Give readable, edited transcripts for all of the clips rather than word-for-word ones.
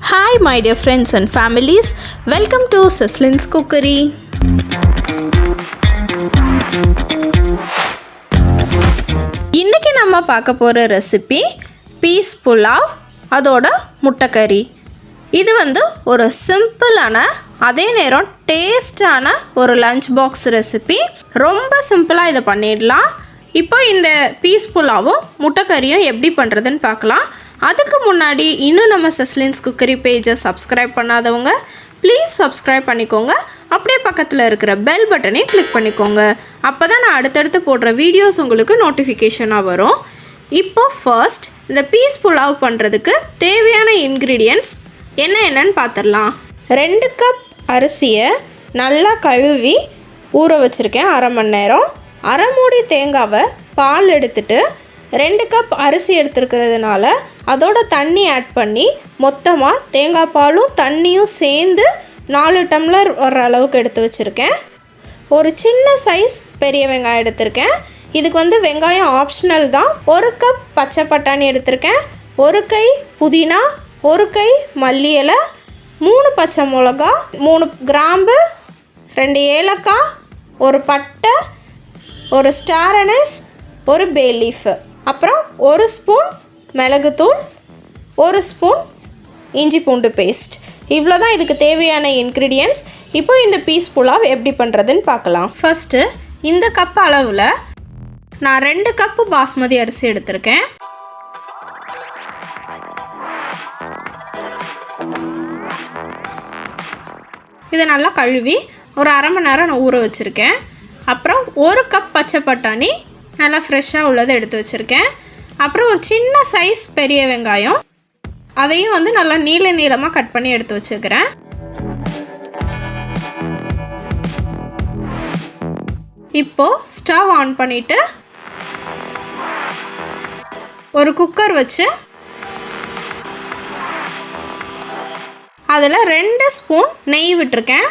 Hi my dear friends and families, welcome to Sislin's Cookery. இன்னைக்கு நம்ம பார்க்க போற ரெசிபி பீஸ் புலாவ் அதோட முட்டைக்கறி. இது ஒரு சிம்பிளான அதே நேரம் டேஸ்டான ஒரு லஞ்ச் பாக்ஸ் ரெசிபி. ரொம்ப சிம்பிளாக இதை பண்ணிடலாம். இப்போ இந்த பீஸ் புலாவும் முட்டைக்கறியும் எப்படி பண்ணுறதுன்னு பார்க்கலாம். அதுக்கு முன்னாடி இன்னும் நம்ம சிஸ்லின்ஸ் குக்கரி பேஜை சப்ஸ்கிரைப் பண்ணாதவங்க ப்ளீஸ் சப்ஸ்கிரைப் பண்ணிக்கோங்க. அப்படியே பக்கத்தில் இருக்கிற பெல் பட்டனையும் கிளிக் பண்ணிக்கோங்க. அப்போ தான் நான் அடுத்தடுத்து போடுற வீடியோஸ் உங்களுக்கு நோட்டிஃபிகேஷனாக வரும். இப்போது ஃபர்ஸ்ட் இந்த பீஸ் புலாவ் பண்ணுறதுக்கு தேவையான இன்க்ரீடியன்ட்ஸ் என்னென்னு பார்த்துடலாம். 2 கப் அரிசியை நல்லா கழுவி ஊற வச்சுருக்கேன் அரை மணி நேரம். அரை மூடி தேங்காவை பால் எடுத்துட்டு 2 கப் அரிசி எடுத்துருக்கிறதுனால அதோட தண்ணி ஆட் பண்ணி மொத்தமாக தேங்காய் பாலும் தண்ணியும் சேர்ந்து 4 டம்ளர் வர அளவுக்கு எடுத்து வச்சுருக்கேன். ஒரு சின்ன சைஸ் பெரிய வெங்காயம் எடுத்திருக்கேன். இதுக்கு வெங்காயம் ஆப்ஷனல் தான். 1 கப் பச்சை பட்டாணி எடுத்திருக்கேன். 1 கை புதினா, 1 கை மல்லி இலை, 3 பச்சை மிளகா, 3 கிராம்பு, 2 ஏலக்காய், 1 பட்டை, 1 ஸ்டார் அனஸ், 1 பே லீஃப், அப்புறம் 1 ஸ்பூன் மிளகுத்தூள், 1 ஸ்பூன் இஞ்சி பூண்டு பேஸ்ட். இவ்வளோ தான் இதுக்கு தேவையான இன்க்ரீடியன்ட்ஸ். இப்போ இந்த பீஸ் புலாவ் எப்படி பண்ணுறதுன்னு பார்க்கலாம். ஃபஸ்ட்டு இந்த கப் அளவில் நான் 2 கப்பு பாஸ்மதி அரிசி எடுத்திருக்கேன். இதை நல்லா கழுவி ஒரு அரை மணி நேரம் நான் ஊற வச்சுருக்கேன். அப்புறம் 1 கப் பச்சை பட்டாணி நல்லா ஃப்ரெஷ்ஷாக உள்ளதை எடுத்து வச்சுருக்கேன். அப்புறம் ஒரு சின்ன சைஸ் பெரிய வெங்காயம், அதையும் நல்லா நீளமாக கட் பண்ணி எடுத்து வச்சுருக்கிறேன். இப்போது ஸ்டவ் ஆன் பண்ணிவிட்டு ஒரு குக்கர் வச்சு அதில் 2 ஸ்பூன் நெய் விட்டுருக்கேன்.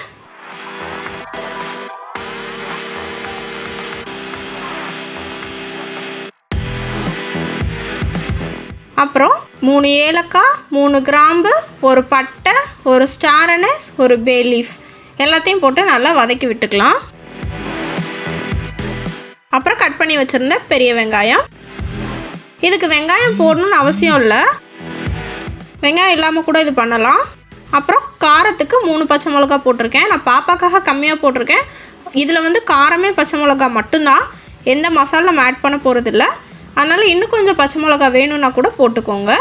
அப்புறம் 3 ஏலக்காய், 3 கிராம்பு, 1 பட்டை, 1 ஸ்டார் அனஸ், 1 பே லீஃப் எல்லாத்தையும் போட்டு நல்லா வதக்கி விட்டுக்கலாம். அப்புறம் கட் பண்ணி வச்சுருந்த பெரிய வெங்காயம். இதுக்கு வெங்காயம் போடணும்னு அவசியம் இல்லை, வெங்காயம் இல்லாமல் கூட இது பண்ணலாம். அப்புறம் காரத்துக்கு 3 பச்சை மிளகா போட்டிருக்கேன். நான் பாப்பாக்காக கம்மியாக போட்டிருக்கேன். இதில் காரமே பச்சை மிளகா மட்டும்தான், எந்த மசாலா நம்ம ஆட் பண்ண போகிறதில்ல. அதனால் இன்னும் கொஞ்சம் பச்சை மிளகா வேணும்னா கூட போட்டுக்கோங்க.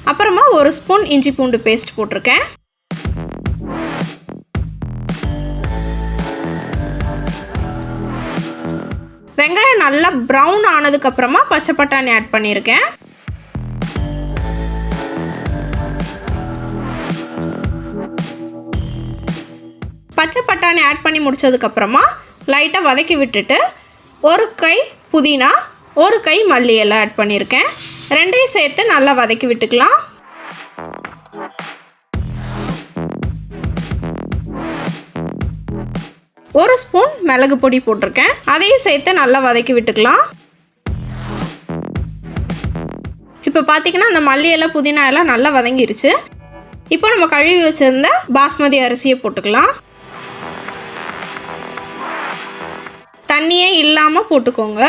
அப்புறமா 1 ஸ்பூன் இஞ்சி பூண்டு பேஸ்ட் போட்டிருக்கேன். வெங்காயம் நல்லா ப்ரௌன் ஆனதுக்கப்புறமா பச்சை பட்டாணி ஆட் பண்ணியிருக்கேன். பச்சை பட்டாணி ஆட் பண்ணி முடித்ததுக்கப்புறமா லைட்டாக வதக்கி விட்டுட்டு 1 கை புதினா, 1 கை மல்லி இலை ஆட் பண்ணியிருக்கேன். 2ஐயும் சேர்த்து நல்லா வதக்கி விட்டுக்கலாம். ஒரு ஸ்பூன் மிளகு பொடி போட்டிருக்கேன், அதையும் சேர்த்து நல்லா வதக்கி விட்டுக்கலாம். இப்போ பார்த்திங்கன்னா அந்த மல்லி இலை புதினா எல்லாம் நல்லா வதங்கிருச்சு. இப்போ நம்ம கழுவி வச்சுருந்த பாஸ்மதி அரிசியை போட்டுக்கலாம். தண்ணியே இல்லாமல் போட்டுக்கோங்க.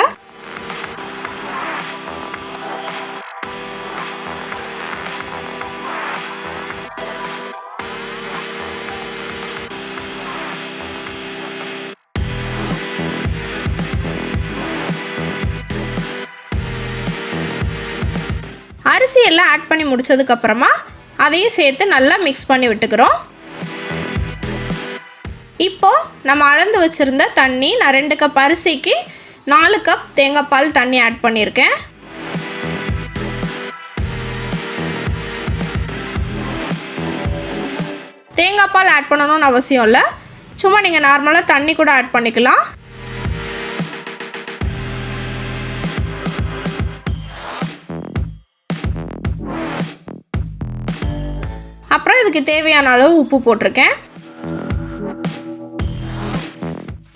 அரிசி எல்லாம் ஆட் பண்ணி முடிச்சதுக்கப்புறமா அதையும் சேர்த்து நல்லா மிக்ஸ் பண்ணி விட்டுக்கிறோம். இப்போது நம்ம அளந்து வச்சுருந்த தண்ணி, நான் 2 கப் அரிசிக்கு 4 கப் தேங்காய் பால் தண்ணி ஆட் பண்ணியிருக்கேன். தேங்காய் பால் ஆட் பண்ணணும்னு அவசியம் இல்லை, சும்மா நீங்கள் நார்மலாக தண்ணி கூட ஆட் பண்ணிக்கலாம். அப்புறம் இதுக்கு தேவையான அளவு உப்பு போட்டிருக்கேன்.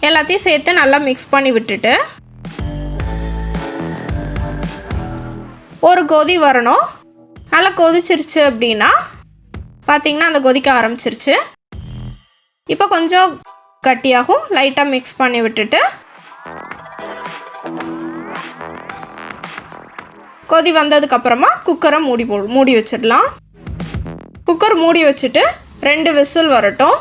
எல்லாத்தையும் சேர்த்து நல்லா மிக்ஸ் பண்ணி விட்டுட்டு ஒரு கொதி வரணும். நல்லா கொதிச்சிருச்சு அப்படின்னா பார்த்திங்கன்னா அந்த கொதிக்க ஆரம்பிச்சிருச்சு. இப்போ கொஞ்சம் கட்டியாகும், லைட்டாக மிக்ஸ் பண்ணி விட்டுட்டு கொதி வந்ததுக்கப்புறமா குக்கரை மூடி வச்சிடலாம். குக்கர் மூடி வச்சுட்டு 2 விசில் வரட்டும்.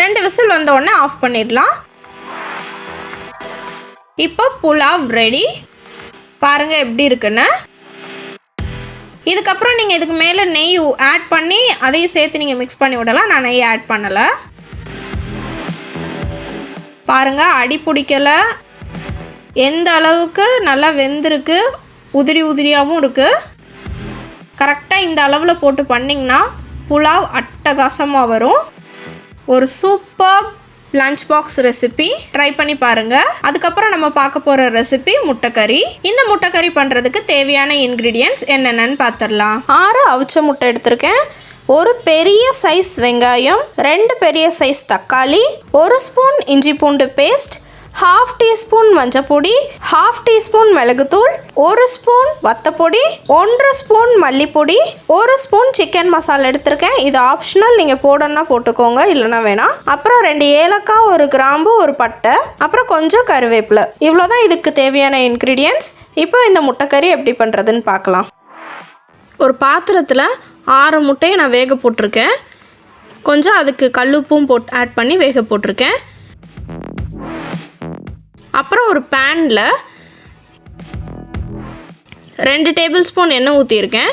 ரெண்டு விசில் வந்த உடனே ஆஃப் பண்ணிடலாம். இப்போ புலாவ் ரெடி. பாருங்கள் எப்படி இருக்குன்னு. இதுக்கப்புறம் நீங்கள் இதுக்கு மேலே நெய் ஆட் பண்ணி அதையும் சேர்த்து நீங்கள் மிக்ஸ் பண்ணி விடலாம். நான் நெய் ஆட் பண்ணலை. பாருங்கள், அடி பிடிக்கலை. எந்த அளவுக்கு நல்லா வெந்திருக்கு, உதிரி உதிரியாகவும் இருக்குது. கரெக்டாக இந்த அளவில் போட்டு பண்ணிங்கன்னா புலாவ் அட்டகாசமாக வரும். ஒரு super lunch box recipe try பண்ணி பாருங்கள். அதுக்கப்புறம் நம்ம பார்க்க போகிற ரெசிபி முட்டைக்கறி. இந்த முட்டைக்கறி பண்ணுறதுக்கு தேவையான இன்க்ரீடியன்ட்ஸ் என்னென்னு பார்த்துடலாம். 6 அவிச்ச முட்டை எடுத்திருக்கேன், ஒரு பெரிய சைஸ் வெங்காயம், 2 பெரிய சைஸ் தக்காளி, 1 ஸ்பூன் இஞ்சி பூண்டு பேஸ்ட், 1/2 டீஸ்பூன் மஞ்சப்பொடி, 1/2 டீஸ்பூன் மிளகுத்தூள், 1 ஸ்பூன் வத்தப்பொடி, 1 ஸ்பூன் மல்லிப்பொடி, 1 ஸ்பூன் சிக்கன் மசாலா எடுத்திருக்கேன். இது ஆப்ஷனல், நீங்கள் போடணும்னா போட்டுக்கோங்க, இல்லைனா வேணாம். அப்புறம் 2 ஏலக்காய், 1 கிராம்பு, 1 பட்டை, அப்புறம் கொஞ்சம் கருவேப்பிலை. இவ்வளோதான் இதுக்கு தேவையான இன்க்ரீடியன்ட்ஸ். இப்போ இந்த முட்டைக்கறி எப்படி பண்ணுறதுன்னு பார்க்கலாம். ஒரு பாத்திரத்தில் 6 முட்டையை நான் வேக போட்டிருக்கேன். கொஞ்சம் அதுக்கு கல்லுப்பும் ஆட் பண்ணி வேக போட்டிருக்கேன். அப்புறம் ஒரு பேனில் 2 டேபிள் ஸ்பூன் எண்ணெய் ஊற்றியிருக்கேன்.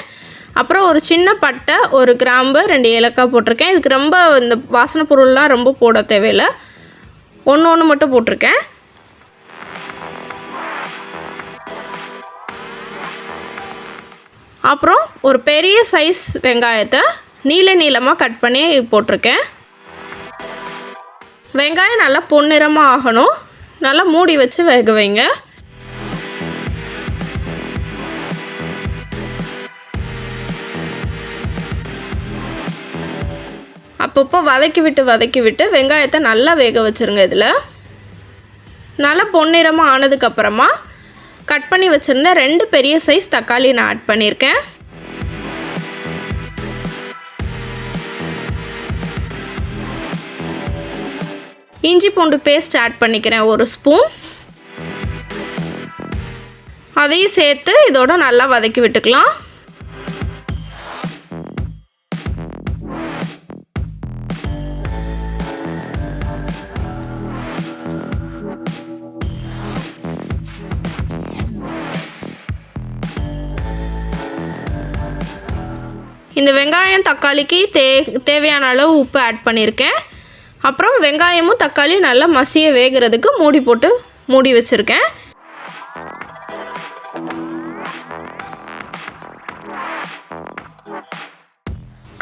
அப்புறம் ஒரு சின்ன பட்டை, 1 கிராம்பு, 2 ஏலக்காய் போட்டிருக்கேன். இதுக்கு ரொம்ப இந்த வாசனை பொருள்லாம் ரொம்ப போட தேவையில்லை, ஒன்று மட்டும் போட்டிருக்கேன். அப்புறம் ஒரு பெரிய சைஸ் வெங்காயத்தை நீளமாக கட் பண்ணி போட்டிருக்கேன். வெங்காயம் நல்லா பொன்னிறமாக ஆகணும். நல்லா மூடி வச்சு வேக வைங்க. அப்பப்போ வதக்கி விட்டு வெங்காயத்தை நல்லா வேக வச்சுருங்க. இதில் நல்லா பொன்னிறமாக ஆனதுக்கப்புறமா கட் பண்ணி வச்சுருந்த 2 பெரிய சைஸ் தக்காளி நான் ஆட் பண்ணியிருக்கேன். இஞ்சி பூண்டு பேஸ்ட் ஆட் பண்ணிக்கிறேன் 1 ஸ்பூன். அதையும் சேர்த்து இதோட நல்லா வதக்கி விட்டுக்கலாம். இந்த வெங்காயம் தக்காளிக்கு தேவையான அளவு உப்பு ஆட் பண்ணியிருக்கேன். அப்புறம் வெங்காயமும் தக்காளியும் நல்லா மசிய வேகிறதுக்கு மூடி வச்சுருக்கேன்.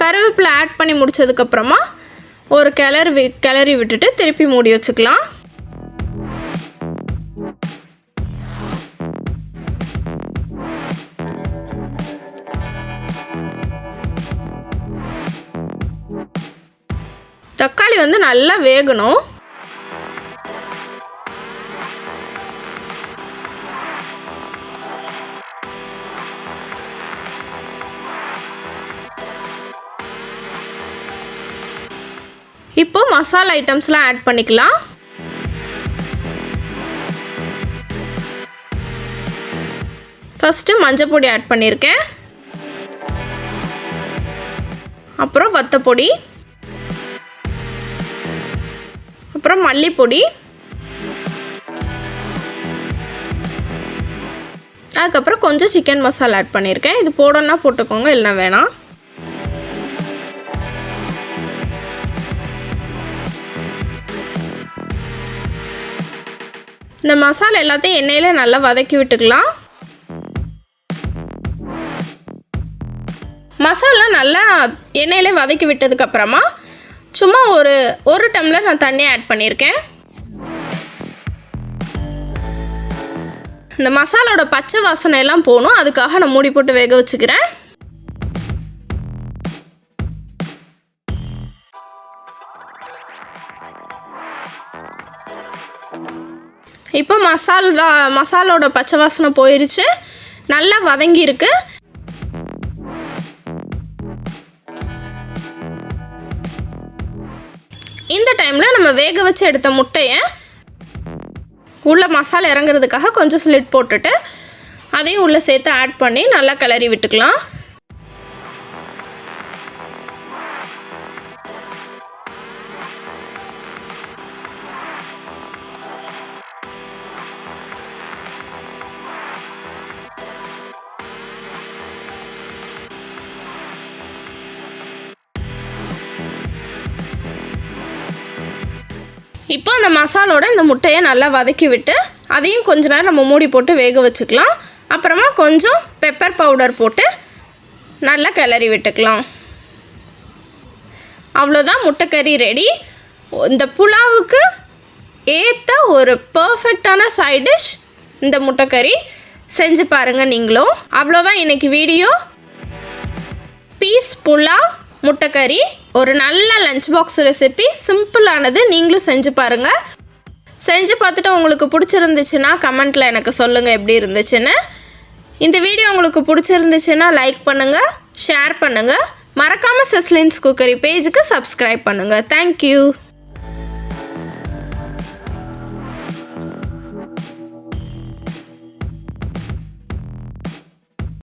கருவேப்பிலை ஆட் பண்ணி முடித்ததுக்கப்புறமா ஒரு கிளறி விட்டுட்டு திருப்பி மூடி வச்சுக்கலாம். தக்காளி வந்து நல்லா வேகணும். இப்போ மசாலா ஐட்டம்ஸ்லாம் ஆட் பண்ணிக்கலாம். ஃபஸ்ட்டு மஞ்சள் பொடி ஆட் பண்ணியிருக்கேன். அப்புறம் வத்தப்பொடி, அப்புறம் மல்லிப்பொடி, அதுக்கப்புறம் கொஞ்சம் சிக்கன் மசாலா ஆட் பண்ணியிருக்கேன். இது போடணும்னா போட்டுக்கோங்க, இல்லைனா வேணாம். இந்த மசாலா எல்லாத்தையும் எண்ணெயில் நல்லா வதக்கி விட்டுக்கலாம். மசாலா நல்லா எண்ணெயிலே வதக்கி விட்டதுக்கப்புறமா சும்மா ஒரு டம்ளர் நான் தண்ணி ஆட் பண்ணியிருக்கேன். இந்த மசாலாவோட பச்சை வாசனை எல்லாம் போகணும். அதுக்காக நான் மூடி போட்டு வேக வச்சுக்கிறேன். இப்போ மசாலோட பச்சை வாசனை போயிடுச்சு, நல்லா வதங்கியிருக்கு. இந்த டைமில் நம்ம வேக வச்சு எடுத்த முட்டையை உள்ள மசாலா இறங்குறதுக்காக கொஞ்சம் ஸ்லிட் போட்டுட்டு அதையும் உள்ளே சேர்த்து ஆட் பண்ணி நல்லா கிளறி விட்டுக்கலாம். இப்போ அந்த மசாலோட இந்த முட்டையை நல்லா வதக்கி விட்டு அதையும் கொஞ்ச நேரம் நம்ம மூடி போட்டு வேக வச்சுக்கலாம். அப்புறமா கொஞ்சம் பெப்பர் பவுடர் போட்டு நல்லா கிளறி விட்டுக்கலாம். அவ்வளோதான், முட்டைக்கறி ரெடி. இந்த புலாவுக்கு ஏற்ற ஒரு பர்ஃபெக்டான சைட் டிஷ் இந்த முட்டைக்கறி. செஞ்சு பாருங்கள் நீங்களும். அவ்வளோதான் இன்றைக்கி வீடியோ. பீஸ் புலாவ் முட்டைக்கறி ஒரு நல்ல லஞ்ச் பாக்ஸ் ரெசிபி, சிம்பிளானது. நீங்களும் செஞ்சு பாருங்கள். செஞ்சு பார்த்துட்டு உங்களுக்கு பிடிச்சிருந்துச்சுன்னா கமெண்ட்டில் எனக்கு சொல்லுங்கள் எப்படி இருந்துச்சுன்னு. இந்த வீடியோ உங்களுக்கு பிடிச்சிருந்துச்சுன்னா லைக் பண்ணுங்கள், ஷேர் பண்ணுங்கள். மறக்காமல் செஸ்லின்ஸ் குக்கரி பேஜுக்கு சப்ஸ்கிரைப் பண்ணுங்கள். தேங்க்யூ.